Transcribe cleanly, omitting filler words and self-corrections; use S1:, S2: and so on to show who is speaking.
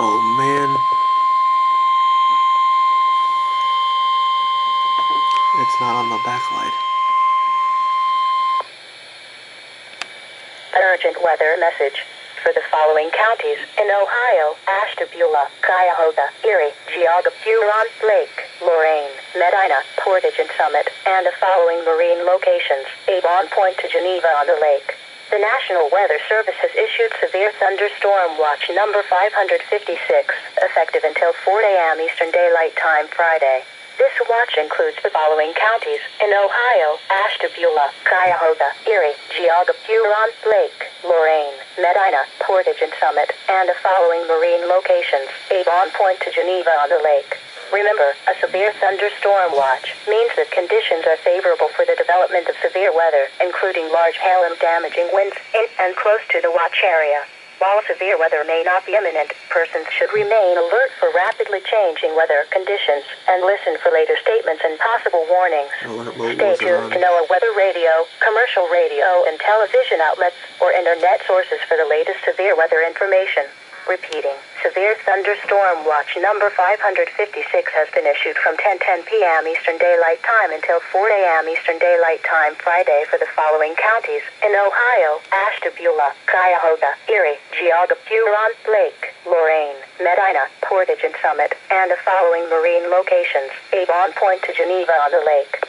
S1: Oh man. It's not on the backlight.
S2: An urgent weather message. For the following counties in Ohio: Ashtabula, Cuyahoga, Erie, Geauga, Huron, Lake, Lorraine, Medina, Portage and Summit, and the following marine locations: Avon Point to Geneva on the Lake. The National Weather Service has issued severe thunderstorm watch number 556, effective until 4 a.m. Eastern Daylight Time Friday. This watch includes the following counties in Ohio: Ashtabula, Cuyahoga, Erie, Geauga, Huron, Lake, Lorraine, Medina, Portage and Summit, and the following marine locations: Avon Point to Geneva on the Lake. Remember, a severe thunderstorm watch means that conditions are favorable for the development of severe weather, including large hail and damaging winds in and close to the watch area. While severe weather may not be imminent, persons should remain alert for rapidly changing weather conditions and listen for later statements and possible warnings. Stay tuned to NOAA weather radio, commercial radio and television outlets, or internet sources for the latest severe weather information. Repeating, severe thunderstorm watch number 556 has been issued from 10:10 p.m. Eastern Daylight Time until 4 a.m. Eastern Daylight Time Friday for the following counties in Ohio: Ashtabula, Cuyahoga, Erie, Geauga, Huron, Lake, Lorraine, Medina, Portage and Summit, and the following marine locations: Avon Point to Geneva on the Lake.